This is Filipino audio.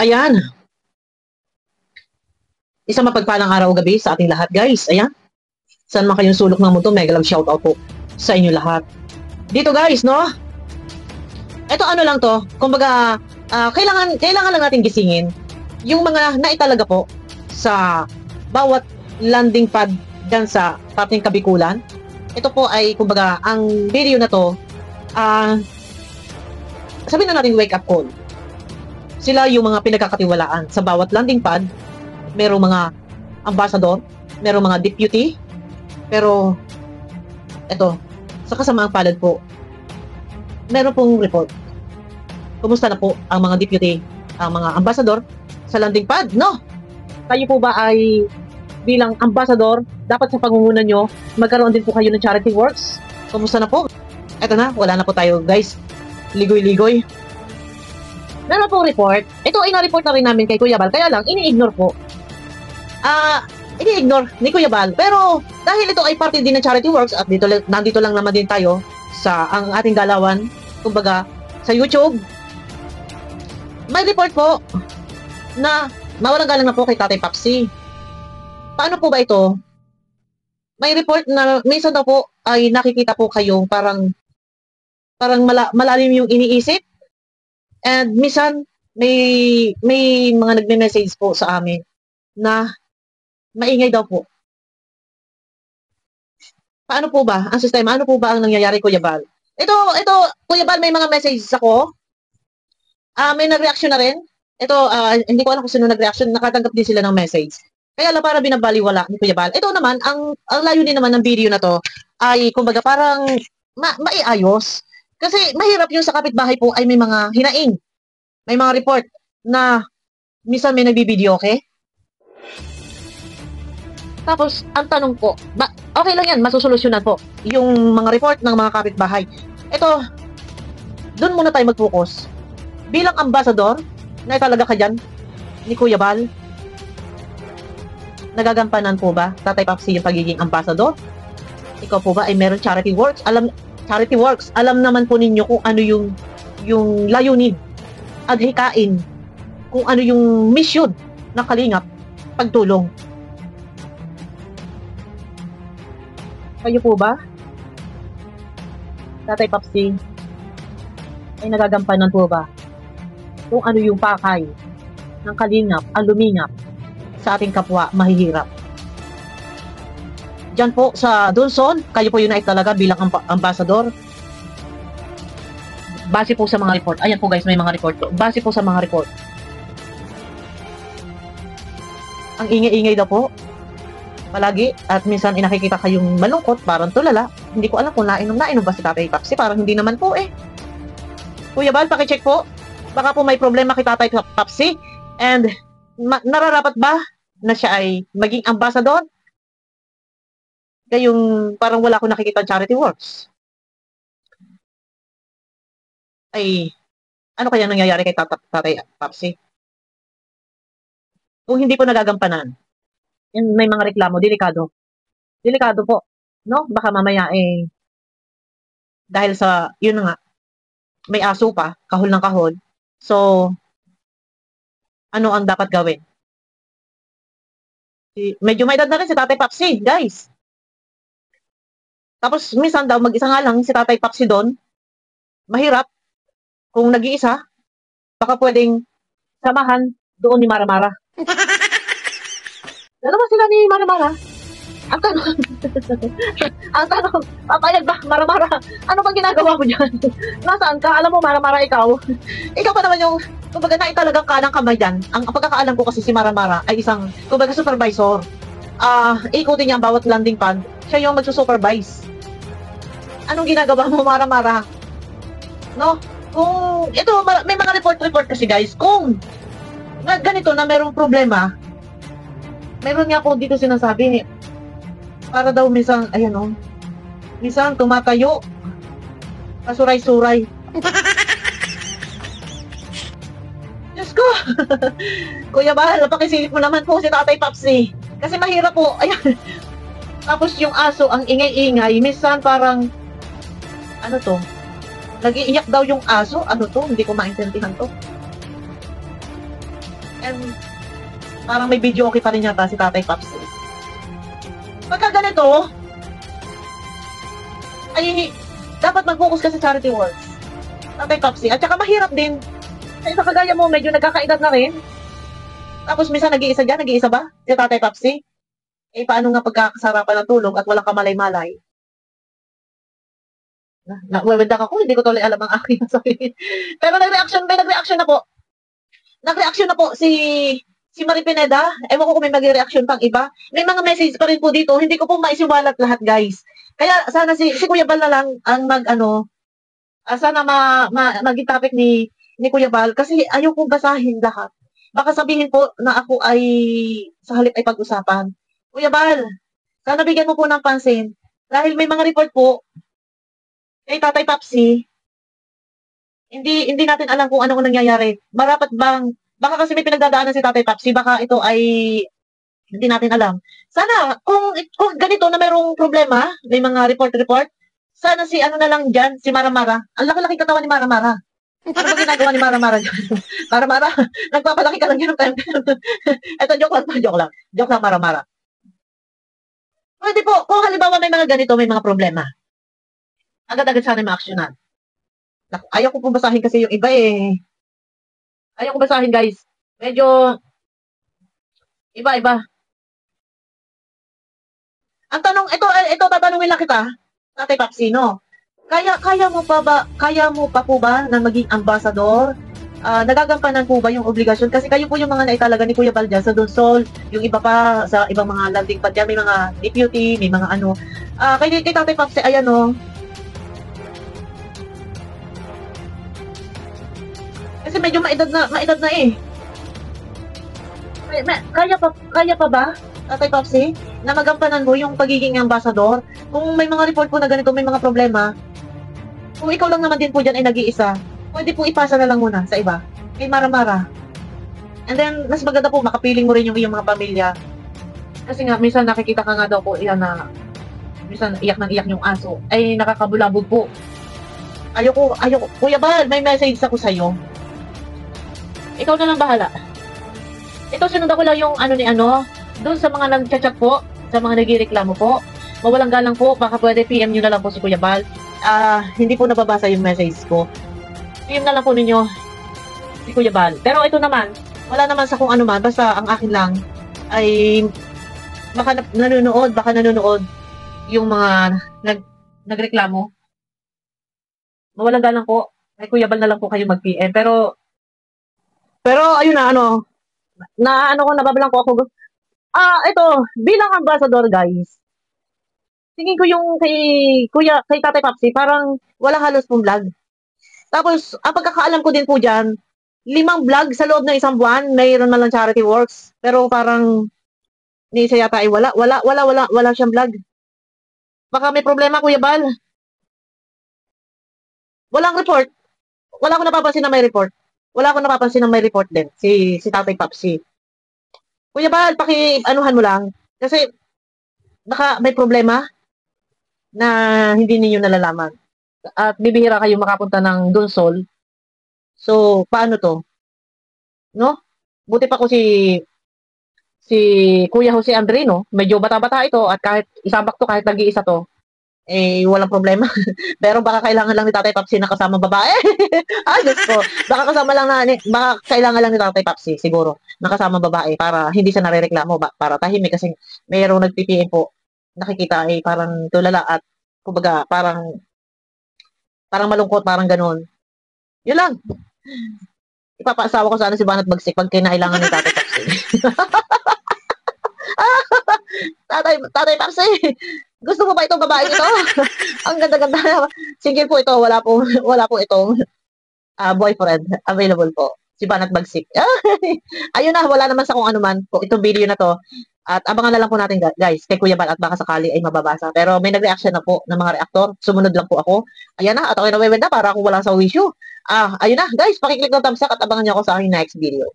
Ayan, isang mapagpalang araw o gabi sa ating lahat, guys. Ayan, saan man kayong sulok ng mundo, mega love shoutout po sa inyo lahat. Dito, guys, no? Ito ano lang to, kumbaga, kailangan lang natin gisingin yung mga naitalaga po sa bawat landing pad dyan sa ating kabikulan. Ito po ay, kumbaga, ang video na to, sabihin na natin wake up call. Sila yung mga pinagkakatiwalaan sa bawat landing pad. Merong mga ambassador, merong mga deputy, pero eto, sa kasamaang palad po, meron pong report. Kumusta na po ang mga deputy, ang mga ambassador sa landing pad, no? Kayo po ba ay bilang ambassador, dapat sa pangunguna nyo, magkaroon din po kayo ng charity works? Kumusta na po? Eto na, wala na po tayo, guys. Ligoy-ligoy. Meron pong report. Ito ay na-report na rin namin kay Kuya Bal, kaya lang, ini-ignore po. Ini-ignore ni Kuya Bal. Pero, dahil ito ay parte din ng charity works, at nandito lang naman din tayo sa ang ating galawan, kumbaga, sa YouTube, may report po na mawalang galang na po kay Tatay Papsi. Paano po ba ito? May report na minsan daw po ay nakikita po kayong parang malalim yung iniisip. And minsan may mga nagme-message po sa amin na maingay daw po. Paano po ba ang sistema? Ano po ba ang nangyayari, Kuya Bal? Ito, Kuya Bal, may mga messages ako. May nag-reaction na rin. Ito, hindi ko alam kung sino nag-reaction. Nakatanggap din sila ng message. Kaya lang para binabaliwala ni Kuya Bal. Ito naman, ang layunin naman ng video na to ay, kumbaga, parang maiayos. Kasi mahirap yung sa kapitbahay po ay may mga hinaing. May mga report na minsan may nagbibideo, okay? Tapos, ang tanong po, okay lang yan, masusolusyonan po yung mga report ng mga kapitbahay. Ito, doon muna tayo mag-focus. Bilang ambassador, na talaga ka dyan, ni Kuya Bal, nagagampanan po ba, Tatay Papsi, yung pagiging ambassador? Ikaw po ba ay meron charity works? Alam naman po ninyo kung ano yung layunin at hikain, kung ano yung mission ng Kalingap, pagtulong. Kayo po ba, Tatay Papsi, ay nagagampanan po ba kung ano yung pakay ng Kalingap, ang lumingap sa ating kapwa mahihirap? Diyan po sa Dunson, kayo po yun ay talaga bilang ambassador. Base po sa mga report. Ayan po guys, may mga report po. Base po sa mga report. Ang ingay-ingay daw po. Palagi. At minsan inakikita kayong malungkot, parang tulala. Hindi ko alam kung nainom ba si Tatay Papsi. Parang hindi naman po eh. Kuya Bal, pakicheck po. Baka po may problema kay Tatay Papsi. And nararapat ba na siya ay maging ambassador? Kayong parang wala akong nakikita charity works. Ay, ano kaya nangyayari kay Tatay Papsi? Kung hindi po nagagampanan, may mga reklamo, delikado. Delikado po, no? Baka mamaya dahil sa, yun nga, may aso pa, kahol ng kahol. So, ano ang dapat gawin? Medyo may edad na rin si Tatay Papsi, guys. Tapos, minsan daw, mag-isa nga lang si Tatay Papsi doon. Mahirap. Kung nag-iisa, baka pwedeng samahan doon ni Maramara. Dalawa sila ni Maramara. Ang tanong, papayag ba, Maramara? Ano bang ginagawa mo dyan? Nasaan ka? Alam mo, Maramara, ikaw. Ikaw pa naman yung, kumbaga, naitalagang kanang kamay dyan. Ang pagkakaalam ko kasi si Maramara ay isang, kumbaga, supervisor. Ikutin niya ang bawat landing pad. Siya yung magsusupervise. Anong ginagawa mo, Maramara? No? Kung, ito, may mga report kasi guys, kung ganito na merong problema, meron nga po dito sinasabi, para daw minsan, ayan o, minsan tumatayo, kasuray-suray. Diyos ko! Kuya Bal, pakisilip mo naman po si Tatay Papsi. Kasi mahirap po, ayan. Tapos yung aso, ang ingay-ingay, minsan parang, ano to, nag-iiyak daw yung aso. Ano to? Hindi ko maintindihan to. And parang may video okay pa rin yata si Tatay Paps. Pagka ganito, ay dapat mag-focus ka sa charity works. Tatay Papsi. At saka mahirap din. Sa kagaya mo, medyo nagkakaedad na rin. Tapos minsan nag-iisa dyan, nag-iisa ba? Si Tatay Papsi. Eh, paano nga pagkakasarapan ng tulog at walang kamalay-malay? Nawewendak ako, hindi ko tuloy alam ang aking sabihin. Pero nag-reaction na po. Nag-reaction na po si Marie Pineda. Ewan ko kung may mag-reaction pang iba. May mga message pa rin po dito. Hindi ko po maisiwalat lahat, guys. Kaya sana si Kuya Bal na lang ang sana maging topic ni Kuya Bal kasi ayaw kong basahin lahat. Baka sabihin po na ako ay sa halip ay pag-usapan. Kuya Bal, sana bigyan mo po ng pansin. Dahil may mga report po kay Tatay Papsi, hindi natin alam kung anong nangyayari. Marapat bang, baka kasi may pinagdadaanan si Tatay Papsi, baka ito ay hindi natin alam. Sana, kung ganito na mayroong problema, may mga report, sana si ano na lang dyan, si Maramara. Ang laki-laki katawan ni Maramara. Ano ba ginagawa ni Maramara dyan? Maramara, nagpapalaki ka lang yan. Ito, joke lang. Joke lang, Maramara. Pwede po, kung halimbawa may mga ganito, may mga problema. Agad-agad sana ma-actionan. Ayaw ko pong basahin kasi yung iba eh. Ayaw ko basahin, guys. Medyo iba-iba. Ang tanong, ito tatanungin lang kita, Tatay Papsino. Kaya mo pa po ba na maging ambassador? Nagagampanan po ba yung obligasyon? Kasi kayo po yung mga naitalaga ni Kuya Bal dyan sa Donsol, yung iba pa sa ibang mga landing pad dyan, may mga deputy, may mga ano. Kay Tatay Papsi, ayan o. Kasi medyo maedad na eh. Kaya pa ba, Tatay Papsi, na magampanan mo yung pagiging ambassador? Kung may mga report po na ganito, may mga problema, kung ikaw lang naman din po dyan ay nag-iisa, pwede po ipasa na lang muna sa iba, kay Maramara. And then, mas maganda po, makapiling mo rin yung iyong mga pamilya. Kasi nga, minsan nakikita ka nga daw po, yan na, minsan iyak ng iyak yung aso, ay nakakabulabog po. Ayoko, Kuya Bal, may message ako sa'yo. Ikaw na lang bahala. Ito, sinundan ko lang yung doon sa mga nag-chat po, sa mga nagreklamo po, mawalang galang po, baka pwede PM nyo na lang po si Kuya Bal. Hindi po nababasa yung message ko. PM na lang po ninyo si Kuya Bal. Pero ito naman, wala naman sa kung ano man, basta ang akin lang ay baka nanonood yung mga nagreklamo. Mawalang galang po, kay Kuya Bal na lang po kayo mag-PM. Pero ayun na, nababalang ko ako. Ito, bilang ambassador, guys, tingin ko yung kay Tatay Papsi, parang wala halos pong vlog. Tapos, ang pagkakaalam ko din po dyan, 5 vlog sa loob ng isang buwan, mayroon man lang charity works. Pero parang, ni isa yata ay wala siyang vlog. Baka may problema, Kuya Bal. Walang report. Wala ko napapansin na may report. Wala ko napapansin na may report din, si Tatay Papsi. Kuya Bal, paki-anuhan mo lang. Kasi, baka may problema na hindi ninyo nalalaman. At bibihira kayo makapunta ng Donsol. So, paano to? No? Buti pa ko si Kuya Jose Andrino, medyo bata-bata ito at kahit isabak to, kahit nag-iisa to, eh, walang problema. Pero baka kailangan lang ni Tatay Papsi na kasama babae. Diyos ko. Baka kailangan lang ni Tatay Papsi, siguro, nakasama babae para hindi siya narereklamo, para tahimik kasi mayroong nag-PPM po, nakikita ay parang tulala at kumbaga parang malungkot, parang ganun. Yun lang. Ipapaasawa ko sana si Banat Bagsik pag kinailangan ni Tatay Papsi. Tatay Papsi, gusto mo ba itong babae ito? Ang ganda-ganda. Single po ito, wala po itong boyfriend available po. Si Banat Bagsik. Ayun na, wala naman sa kung ano man po itong video na to. At abangan na lang po natin, guys, kay Kuya Bal at baka sakali ay mababasa. Pero may nag-reaction na po ng mga reaktor. Sumunod lang po ako. Ayan na, at ako'y nawewenda para ako wala sa issue. Ayun na, guys, pakiclick ng thumbs up at abangan niyo ako sa aking next video.